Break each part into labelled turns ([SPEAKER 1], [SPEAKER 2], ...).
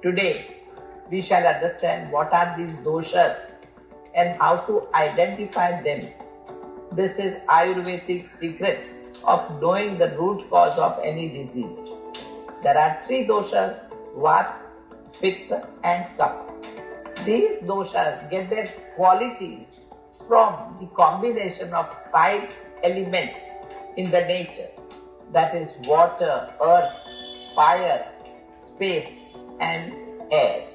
[SPEAKER 1] Today, we shall understand what are these doshas and how to identify them. This is Ayurvedic secret of knowing the root cause of any disease. There are three doshas: Vata, Pitta and Kapha. These doshas get their qualities from the combination of five elements in the nature, that is water, earth, fire, space and air.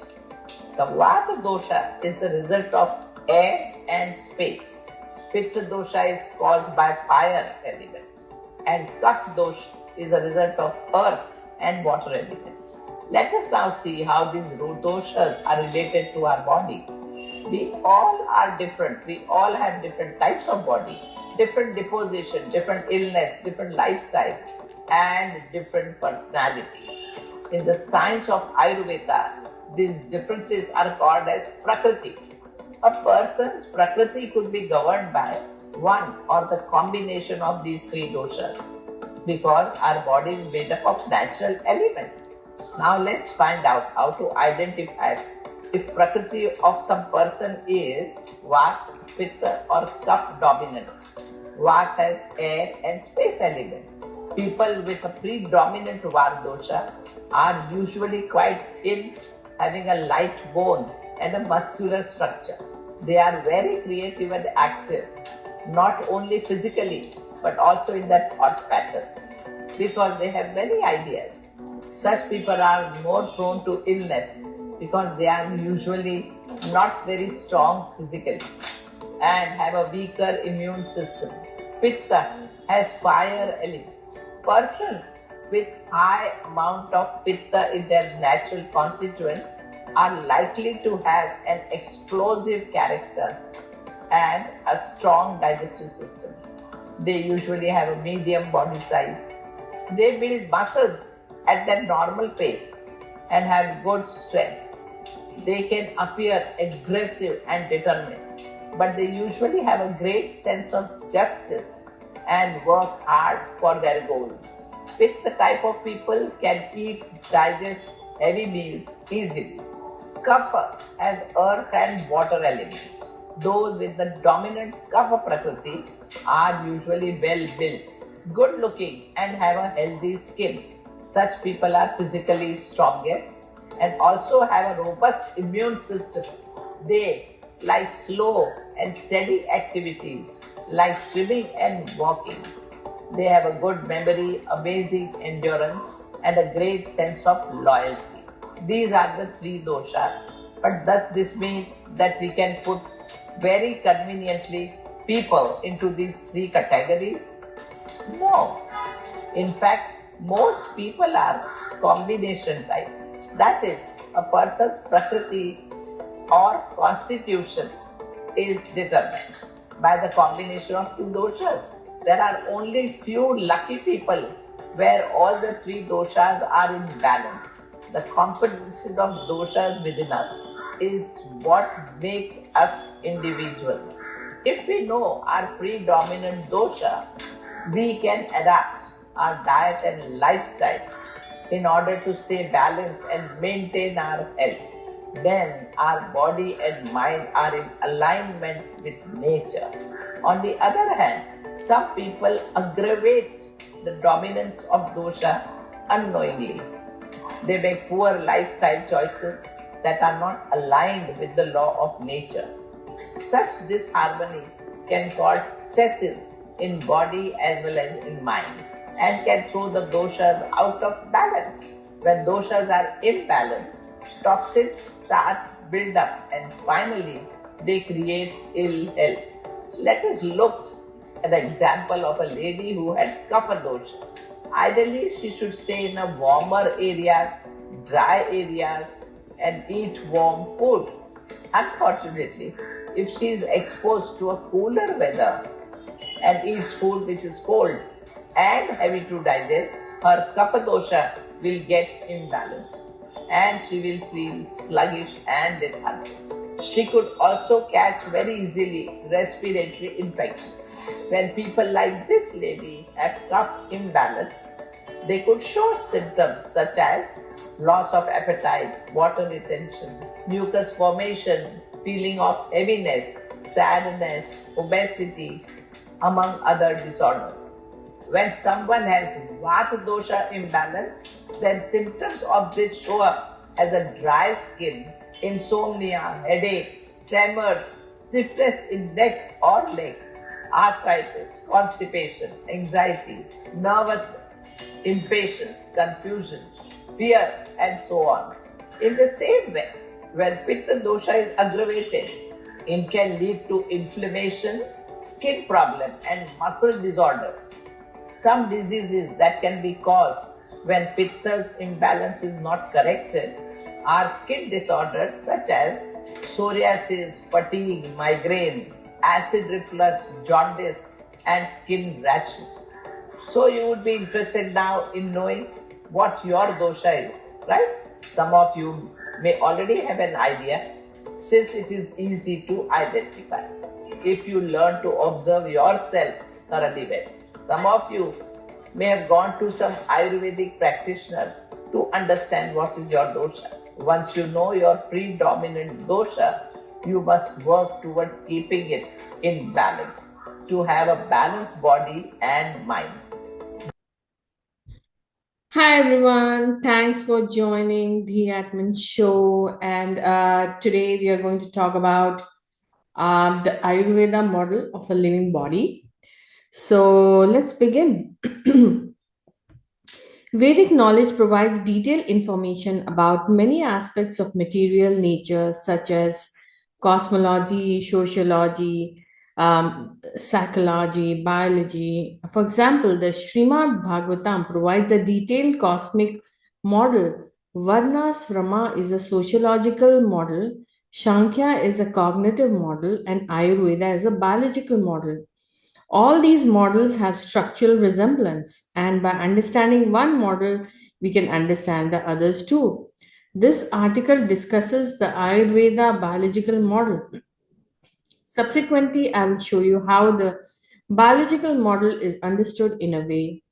[SPEAKER 1] The Vata dosha is the result of air and space. Pitta dosha is caused by fire element, and Kapha dosha is a result of earth and water element. Let us now see how these doshas are related to our body. We all are different. We all have different types of body, different deposition, different illness, different lifestyle, and different personalities. In the science of Ayurveda, these differences are called as Prakriti. A person's Prakriti could be governed by one or the combination of these three doshas, because our body is made up of natural elements. Now let's find out how to identify if Prakriti of some person is Vata, Pitta or Kapha dominant. Vata has air and space element. People with a predominant Vata dosha are usually quite thin, having a light bone and a muscular structure. They are very creative and active, not only physically but also in their thought patterns, because they have many ideas. Such people are more prone to illness because they are usually not very strong physically and have a weaker immune system. Pitta has fire element. Persons with high amount of Pitta in their natural constituent are likely to have an explosive character and a strong digestive system. They usually have a medium body size. They build muscles at their normal pace and have good strength. They can appear aggressive and determined, but they usually have a great sense of justice and work hard for their goals. With the type of people can eat, digest heavy meals easily. Kapha has earth and water element. Those with the dominant Kapha Prakriti are usually well built, good looking and have a healthy skin. Such people are physically strongest and also have a robust immune system. They like slow and steady activities like swimming and walking. They have a good memory, amazing endurance and a great sense of loyalty. These are the three doshas. But does this mean that we can put very conveniently people into these three categories? No. In fact, most people are combination type. That is, a person's Prakriti or constitution is determined by the combination of two doshas. There are only few lucky people where all the three doshas are in balance. The composition of doshas within us is what makes us individuals. If we know our predominant dosha, we can adapt our diet and lifestyle in order to stay balanced and maintain our health. Then our body and mind are in alignment with nature. On the other hand, some people aggravate the dominance of dosha unknowingly. They make poor lifestyle choices that are not aligned with the law of nature. Such disharmony can cause stresses in body as well as in mind and can throw the doshas out of balance. When doshas are imbalanced, toxins start build up and finally they create ill health. Let us look at the example of a lady who had kapha dosha. Ideally, she should stay in a warmer areas, dry areas and eat warm food. Unfortunately, if she is exposed to a cooler weather and eats food which is cold and heavy to digest, her kapha dosha will get imbalanced and she will feel sluggish and lethargic. She could also catch very easily respiratory infection. When people like this lady have kapha imbalance, They could show symptoms such as loss of appetite, water retention, mucus formation, feeling of heaviness, sadness, obesity, among other disorders. When someone has Vata dosha imbalance, then symptoms of this show up as a dry skin, insomnia, headache, tremors, stiffness in neck or leg, arthritis, constipation, anxiety, nervousness, impatience, confusion, fear, and so on. In the same way, when Pitta dosha is aggravated, it can lead to inflammation, skin problem, and muscle disorders. Some diseases that can be caused when Pitta's imbalance is not corrected are skin disorders such as psoriasis, fatigue, migraine, acid reflux, jaundice, and skin rashes. So you would be interested now in knowing what your dosha is, right? Some of you may already have an idea since it is easy to identify if you learn to observe yourself thoroughly well. Some of you may have gone to some Ayurvedic practitioner to understand what is your dosha. Once you know your predominant dosha, you must work towards keeping it in balance to have a balanced body and mind.
[SPEAKER 2] Hi everyone, thanks for joining the Admin Show. And today we are going to talk about the Ayurveda model of a living body. So let's begin. Vedic knowledge provides detailed information about many aspects of material nature, such as cosmology, sociology, psychology, biology. For example, the Srimad Bhagavatam provides a detailed cosmic model. Varnasrama is a sociological model, Shankhya is a cognitive model, and Ayurveda is a biological model. All these models have structural resemblance, and by understanding one model, we can understand the others too. This article discusses the Ayurveda biological model. Subsequently, I will show you how the biological model is understood in a way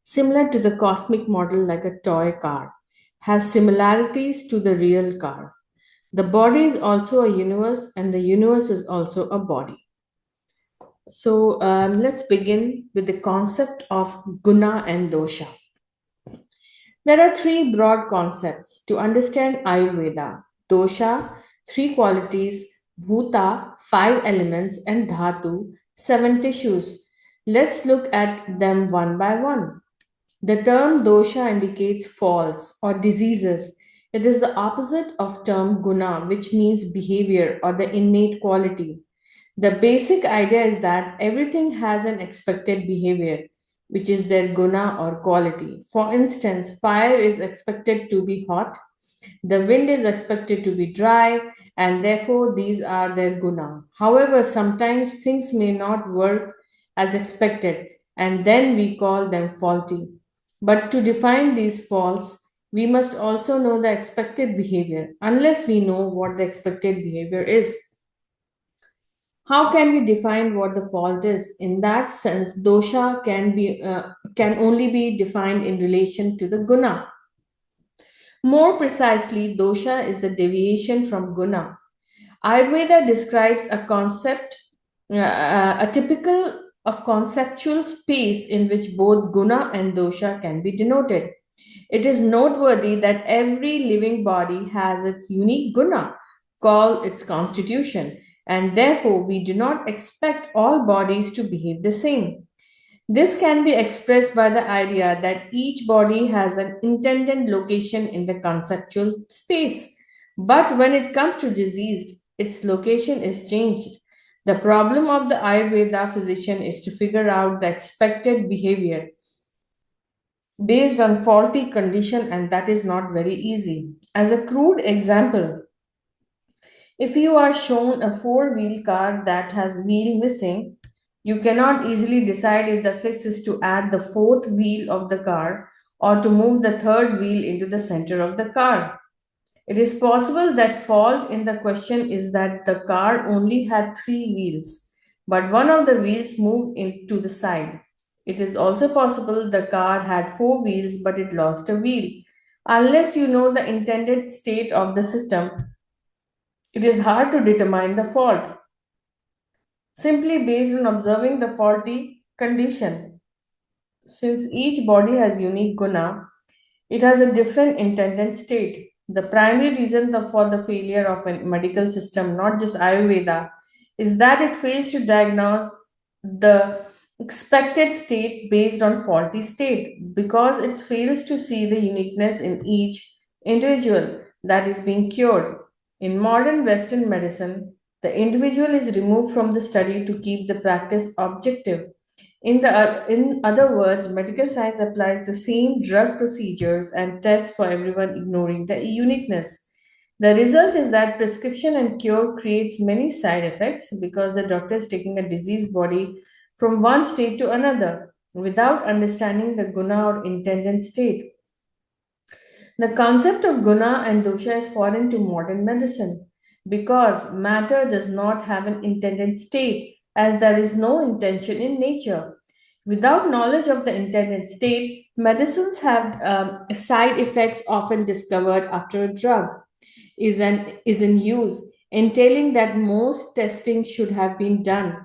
[SPEAKER 2] similar to the cosmic model, like a toy car, has similarities to the real car. The body is also a universe, and the universe is also a body. So let's begin with the concept of guna and dosha. There are three broad concepts to understand Ayurveda: dosha, three qualities; bhuta, five elements; and dhatu, seven tissues. Let's look at them one by one. The term dosha indicates faults or diseases. It is the opposite of term guna, which means behavior or the innate quality. The basic idea is that everything has an expected behavior, which is their guna or quality. For instance, fire is expected to be hot, the wind is expected to be dry, and therefore these are their guna. However, sometimes things may not work as expected, and then we call them faulty. But to define these faults, we must also know the expected behavior. Unless we know what the expected behavior is, how can we define what the fault is? In that sense, dosha can only be defined in relation to the guna. More precisely, dosha is the deviation from guna. Ayurveda describes a typical of conceptual space in which both guna and dosha can be denoted. It is noteworthy that every living body has its unique guna, called its constitution, and therefore we do not expect all bodies to behave the same. This can be expressed by the idea that each body has an intended location in the conceptual space, but when it comes to disease, its location is changed. The problem of the Ayurveda physician is to figure out the expected behavior based on faulty condition, and that is not very easy. As a crude example, if you are shown a four-wheel car that has wheel missing, you cannot easily decide if the fix is to add the fourth wheel of the car or to move the third wheel into the center of the car. It is possible that fault in the question is that the car only had three wheels, but one of the wheels moved into the side. It is also possible the car had four wheels but it lost a wheel. Unless you know the intended state of the system, it is hard to determine the fault simply based on observing the faulty condition. Since each body has unique guna, it has a different intended state. The primary reason for the failure of a medical system, not just Ayurveda, is that it fails to diagnose the expected state based on faulty state because it fails to see the uniqueness in each individual that is being cured. In modern Western medicine, the individual is removed from the study to keep the practice objective. In other words, medical science applies the same drug procedures and tests for everyone, ignoring the uniqueness. The result is that prescription and cure creates many side effects because the doctor is taking a diseased body from one state to another without understanding the guna or intended state. The concept of guna and dosha is foreign to modern medicine because matter does not have an intended state, as there is no intention in nature. Without knowledge of the intended state, medicines have side effects often discovered after a drug is in use, entailing that most testing should have been done.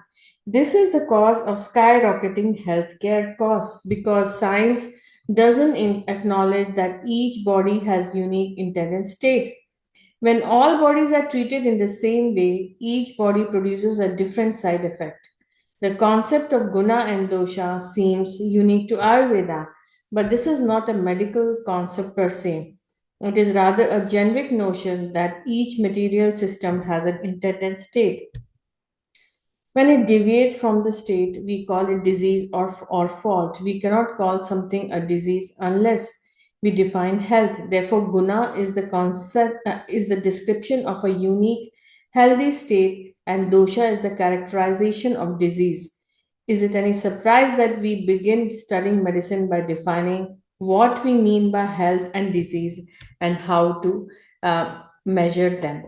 [SPEAKER 2] This is the cause of skyrocketing healthcare costs because science doesn't acknowledge that each body has unique intended state. When all bodies are treated in the same way, each body produces a different side effect. The concept of guna and dosha seems unique to Ayurveda, but this is not a medical concept per se. It is rather a generic notion that each material system has an intended state. When it deviates from the state, we call it disease or fault. We cannot call something a disease unless we define health. Therefore, guna is the concept is the description of a unique healthy state, and dosha is the characterization of disease. Is it any surprise that we begin studying medicine by defining what we mean by health and disease and how to measure them?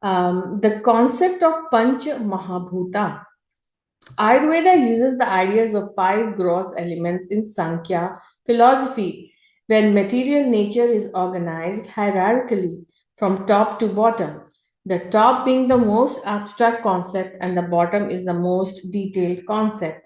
[SPEAKER 2] The concept of Panch Mahabhuta. Ayurveda uses the ideas of five gross elements in Sankhya philosophy, where material nature is organized hierarchically from top to bottom. The top being the most abstract concept, and the bottom is the most detailed concept.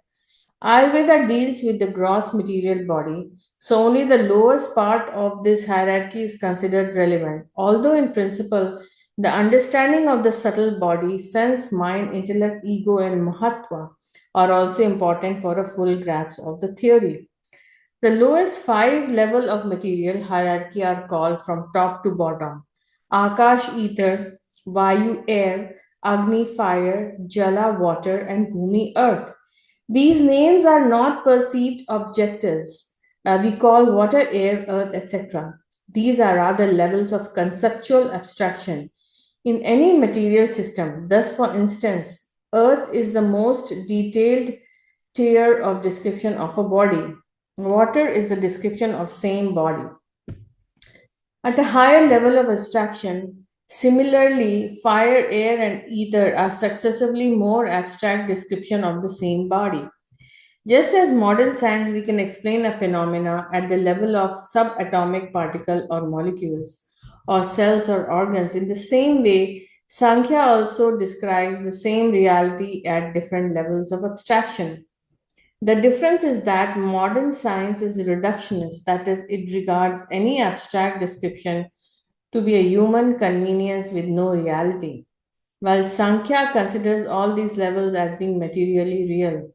[SPEAKER 2] Ayurveda deals with the gross material body, so only the lowest part of this hierarchy is considered relevant. Although, in principle, the understanding of the subtle body, sense, mind, intellect, ego, and mahatva are also important for a full grasp of the theory. The lowest five level of material hierarchy are called from top to bottom: Akash ether, Vayu air, Agni fire, Jala water, and Bhumi earth. These names are not perceived objectives. We call water, air, earth, etc. These are rather levels of conceptual abstraction in any material system. Thus, for instance, earth is the most detailed tier of description of a body. Water is the description of same body. At a higher level of abstraction, similarly, fire, air, and ether are successively more abstract description of the same body. Just as modern science we can explain a phenomena at the level of subatomic particle or molecules or cells or organs, in the same way Sankhya also describes the same reality at different levels of abstraction. The difference is that modern science is reductionist, that is, it regards any abstract description to be a human convenience with no reality, while Sankhya considers all these levels as being materially real.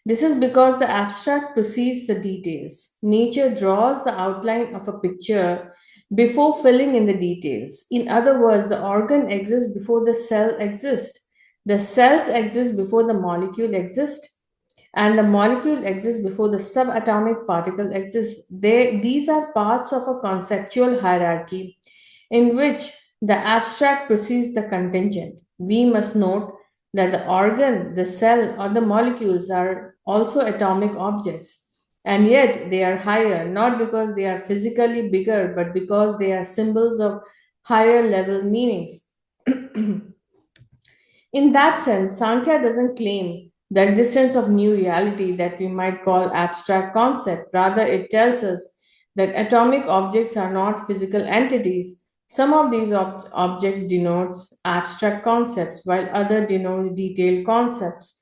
[SPEAKER 2] This is because the abstract perceives the details. Nature draws the outline of a picture before filling in the details. In other words, the organ exists before the cell exists. The cells exist before the molecule exists, and the molecule exists before the subatomic particle exists. These are parts of a conceptual hierarchy in which the abstract precedes the contingent. We must note that the organ, the cell, or the molecules are also atomic objects, and yet they are higher, not because they are physically bigger, but because they are symbols of higher level meanings. In that sense, Sankhya doesn't claim the existence of new reality that we might call abstract concept. Rather, it tells us that atomic objects are not physical entities. Some of these objects denotes abstract concepts, while other denotes detailed concepts.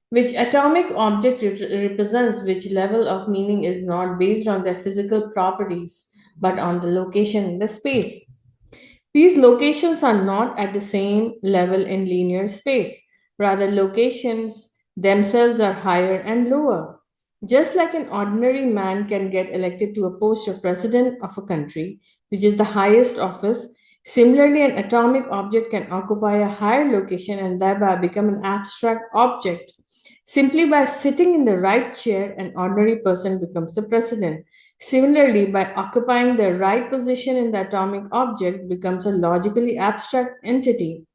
[SPEAKER 2] Which atomic object represents which level of meaning is not based on their physical properties, but on the location in the space. These locations are not at the same level in linear space. Rather, locations themselves are higher and lower. Just like an ordinary man can get elected to a post of president of a country, which is the highest office, similarly, an atomic object can occupy a higher location and thereby become an abstract object. Simply by sitting in the right chair, an ordinary person becomes the president. Similarly, by occupying the right position in the atomic object becomes a logically abstract entity.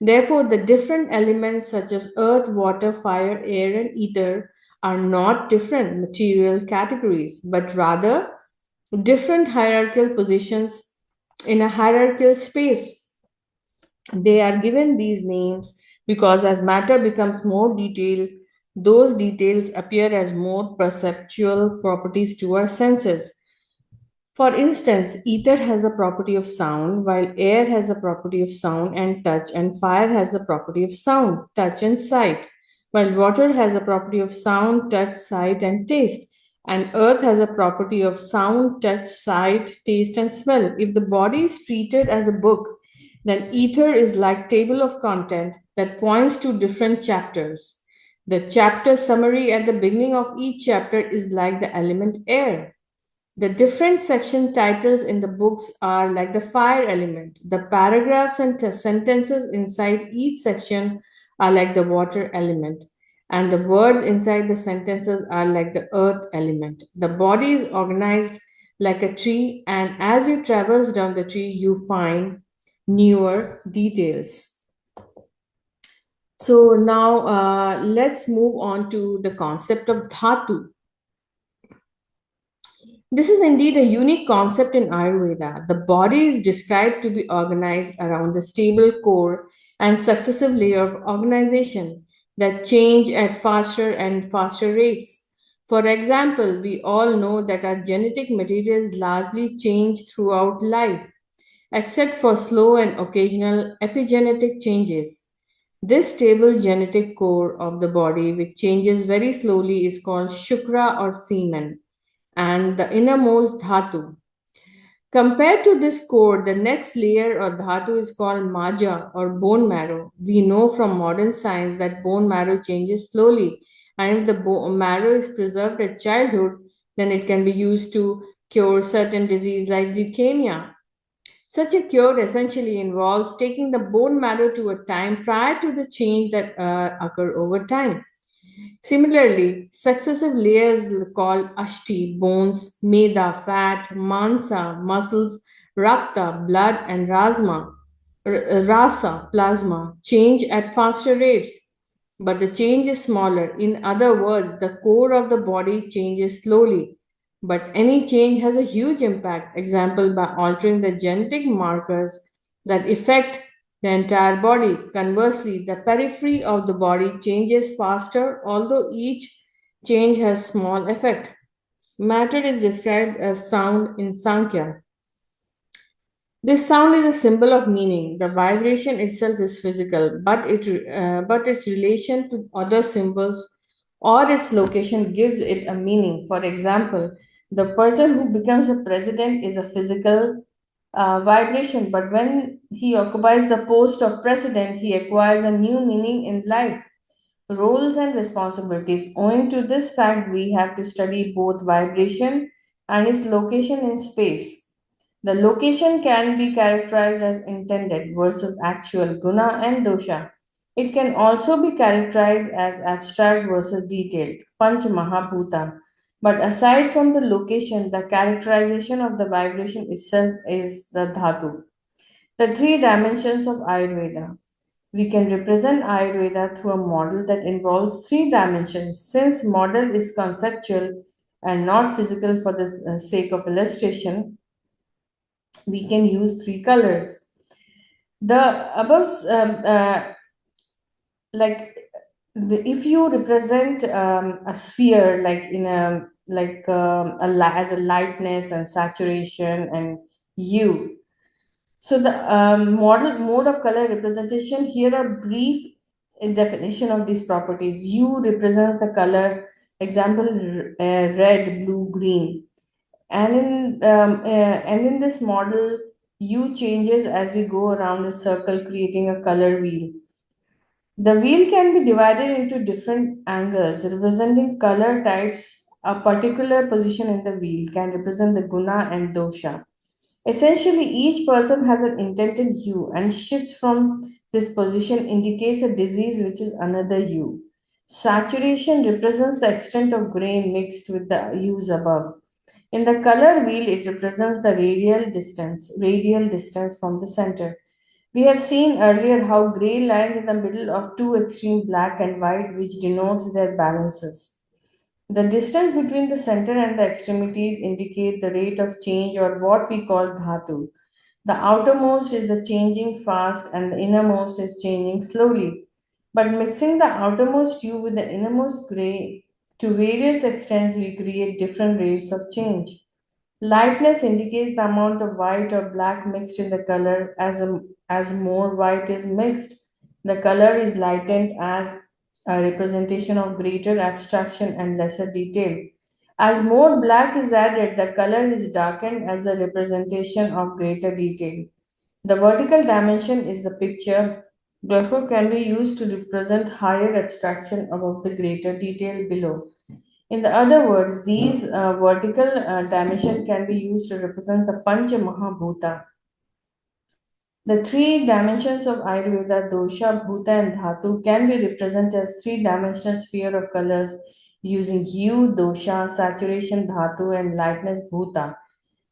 [SPEAKER 2] Therefore, the different elements such as earth, water, fire, air, and ether are not different material categories, but rather different hierarchical positions in a hierarchical space. They are given these names because as matter becomes more detailed, those details appear as more perceptual properties to our senses. For instance, ether has the property of sound, while air has the property of sound and touch, and fire has the property of sound, touch, and sight, while water has the property of sound, touch, sight, and taste, and earth has a property of sound, touch, sight, taste, and smell. If the body is treated as a book, then ether is like table of content that points to different chapters. The chapter summary at the beginning of each chapter is like the element air. The different section titles in the books are like the fire element. The paragraphs and sentences inside each section are like the water element. And the words inside the sentences are like the earth element. The body is organized like a tree, and as you traverse down the tree, you find newer details. So now let's move on to the concept of dhatu. This is indeed a unique concept in Ayurveda. The body is described to be organized around the stable core and successive layer of organization that change at faster and faster rates. For example, we all know that our genetic materials largely change throughout life, except for slow and occasional epigenetic changes. This stable genetic core of the body, which changes very slowly, is called shukra or semen and the innermost dhatu. Compared to this core, the next layer or dhatu is called maja or bone marrow. We know from modern science that bone marrow changes slowly, and if the marrow is preserved at childhood, then it can be used to cure certain disease like leukemia. Such a cure essentially involves taking the bone marrow to a time prior to the change that occur over time. Similarly, successive layers called ashti, bones, meda, fat, mansa, muscles, rakta, blood, and rasa, plasma, change at faster rates, but the change is smaller. In other words, the core of the body changes slowly, but any change has a huge impact. Example, by altering the genetic markers that affect the entire body. Conversely, the periphery of the body changes faster, although each change has small effect. Matter is described as sound in Sankhya. This sound is a symbol of meaning. The vibration itself is physical, but its relation to other symbols or its location gives it a meaning. For example, the person who becomes a president is a physical vibration, but when he occupies the post of president, he acquires a new meaning in life, roles, and responsibilities. Owing to this fact, we have to study both vibration and its location in space. The location can be characterized as intended versus actual guna and dosha. It can also be characterized as abstract versus detailed, panch mahabhuta. But aside from the location, the characterization of the vibration itself is the dhatu. The three dimensions of Ayurveda. We can represent Ayurveda through a model that involves three dimensions. Since model is conceptual and not physical for the sake of illustration, we can use three colors. The above, like if you represent a sphere like in a as a lightness and saturation and hue. So the model mode of color representation here are brief definition of these properties. Hue represents the color, example red, blue, green, and in this model, hue changes as we go around the circle, creating a color wheel. The wheel can be divided into different angles representing color types. A particular position in the wheel can represent the guna and dosha. Essentially, each person has an intended hue, and shifts from this position indicates a disease, which is another hue. Saturation represents the extent of gray mixed with the hues above. In the color wheel, it represents the radial distance from the center. We have seen earlier how gray lines in the middle of two extreme black and white, which denotes their balances. The distance between the center and the extremities indicate the rate of change or what we call dhatu. The outermost is the changing fast and the innermost is changing slowly. But mixing the outermost hue with the innermost gray to various extents, we create different rates of change. Lightness indicates the amount of white or black mixed in the color. As more white is mixed, the color is lightened as a representation of greater abstraction and lesser detail. As more black is added, the color is darkened as a representation of greater detail. The vertical dimension is the picture, therefore, can be used to represent higher abstraction above the greater detail below. In the other words, these vertical dimension can be used to represent the Pancha Mahabhuta. The three dimensions of Ayurveda, dosha, bhuta, and dhatu, can be represented as three-dimensional sphere of colors using hue, dosha, saturation, dhatu, and lightness, bhuta.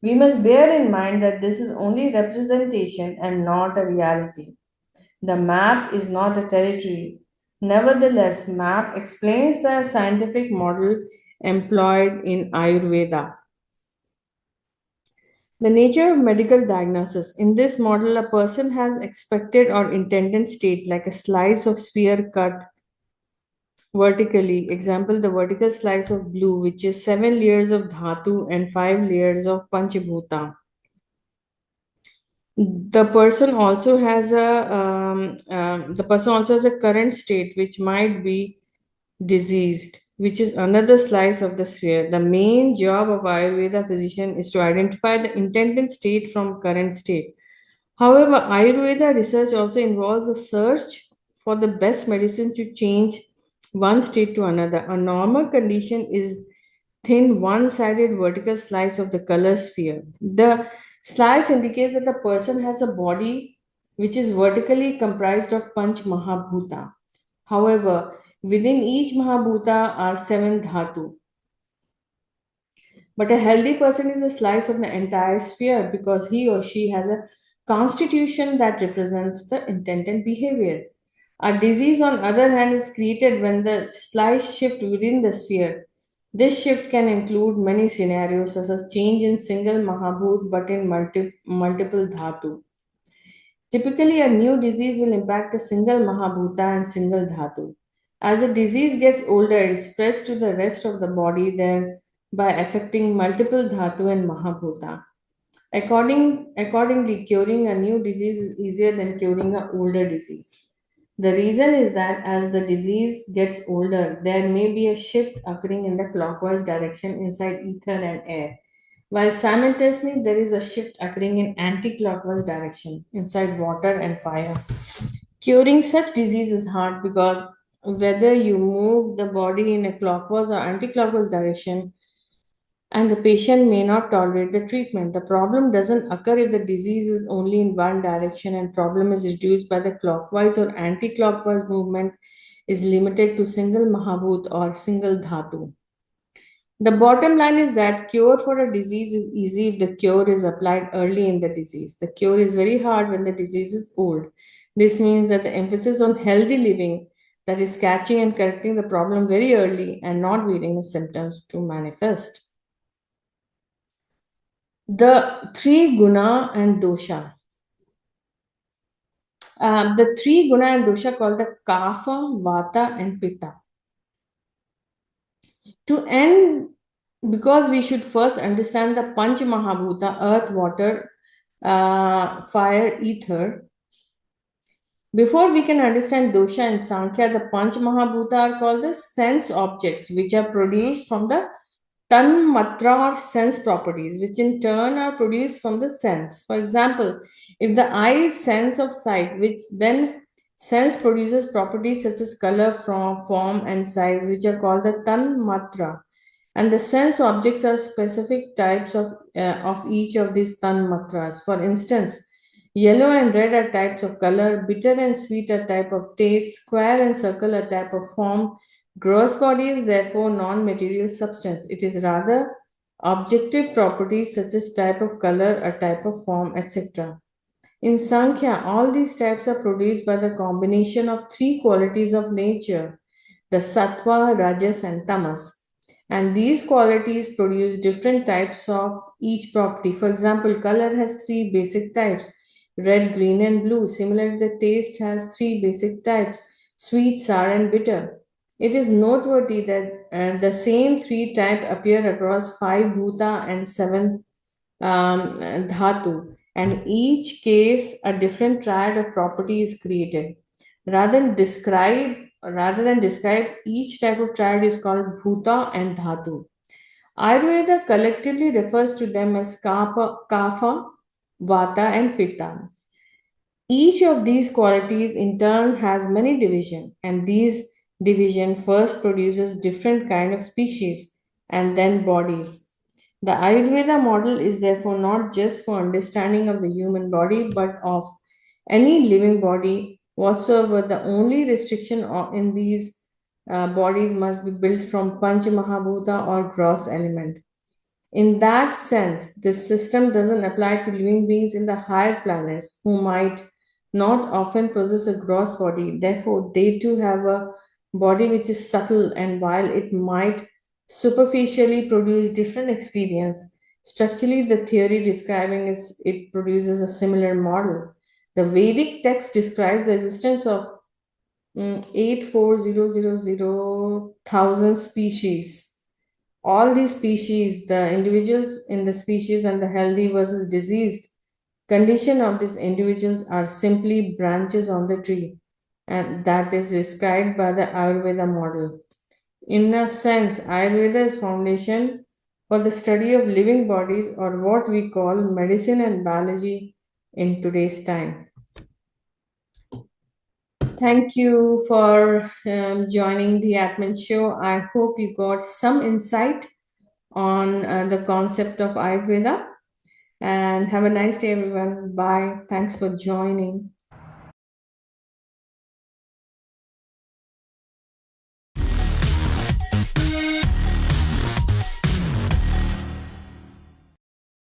[SPEAKER 2] We must bear in mind that this is only representation and not a reality. The map is not a territory. Nevertheless, map explains the scientific model employed in Ayurveda. The nature of medical diagnosis. In this model, a person has expected or intended state like a slice of sphere cut vertically. Example, the vertical slice of blue, which is 7 layers of dhatu and 5 layers of panchabhuta. The person also has a current state which might be diseased, which is another slice of the sphere. The main job of Ayurveda physician is to identify the intended state from current state. However, Ayurveda research also involves the search for the best medicine to change one state to another. A normal condition is thin one-sided vertical slice of the color sphere. The slice indicates that the person has a body which is vertically comprised of Panch Mahabhuta. However, within each Mahabhuta are seven Dhatu. But a healthy person is a slice of the entire sphere because he or she has a constitution that represents the intended behavior. A disease, on other hand, is created when the slice shift within the sphere. This shift can include many scenarios, such as change in single Mahabhut but in multiple Dhatu. Typically, a new disease will impact a single Mahabhuta and single Dhatu. As the disease gets older, it spreads to the rest of the body, thereby affecting multiple Dhatu and Mahabhuta. Accordingly, curing a new disease is easier than curing an older disease. The reason is that as the disease gets older, there may be a shift occurring in the clockwise direction inside ether and air, while simultaneously there is a shift occurring in anti-clockwise direction inside water and fire. Curing such disease is hard because whether you move the body in a clockwise or anti-clockwise direction, and the patient may not tolerate the treatment. The problem doesn't occur if the disease is only in one direction and problem is reduced by the clockwise or anti-clockwise movement is limited to single mahabhut or single dhatu. The bottom line is that cure for a disease is easy if the cure is applied early in the disease. The cure is very hard when the disease is old. This means that the emphasis on healthy living, that is catching and correcting the problem very early and not waiting the symptoms to manifest. The three guna and dosha. the three guna and dosha called the kapha, vata, and pitta. To end, because we should first understand the Panch Mahabhuta, earth, water, fire, ether. Before we can understand dosha and sankhya, the Panch Mahabhuta are called the sense objects, which are produced from the tanmatra or sense properties, which in turn are produced from the sense. For example, if the eye is sense of sight, which then sense produces properties such as color, form, and size, which are called the tanmatra. And the sense objects are specific types of each of these tanmatras. For instance, yellow and red are types of color, bitter and sweet are type of taste, square and circle are type of form. Gross body is therefore non-material substance. It is rather objective properties such as type of color, a type of form, etc. In Sankhya, all these types are produced by the combination of three qualities of nature, the sattva, rajas, and tamas. And these qualities produce different types of each property. For example, color has three basic types, red, green, and blue. Similarly, the taste has three basic types, sweet, sour, and bitter. It is noteworthy that the same three types appear across five bhuta and seven dhatu, and each case a different triad of property is created. Rather than describe each type of triad is called bhuta and dhatu. Ayurveda collectively refers to them as kapha, vata, and pitta. Each of these qualities in turn has many divisions, and these division first produces different kind of species and then bodies. The Ayurveda model is therefore not just for understanding of the human body, but of any living body whatsoever. The only restriction in these bodies must be built from Panch Mahabhuta or gross element. In that sense, this system doesn't apply to living beings in the higher planets who might not often possess a gross body. Therefore, they too have a body which is subtle, and while it might superficially produce different experience, structurally the theory describing it produces a similar model. The Vedic text describes the existence of 84000 species. All these species, the individuals in the species and the healthy versus diseased condition of these individuals are simply branches on the tree, and that is described by the Ayurveda model. In a sense, Ayurveda is foundation for the study of living bodies, or what we call medicine and biology in today's time. Thank you for joining the Atman Show. I hope you got some insight on the concept of Ayurveda. And have a nice day, everyone. Bye. Thanks for joining.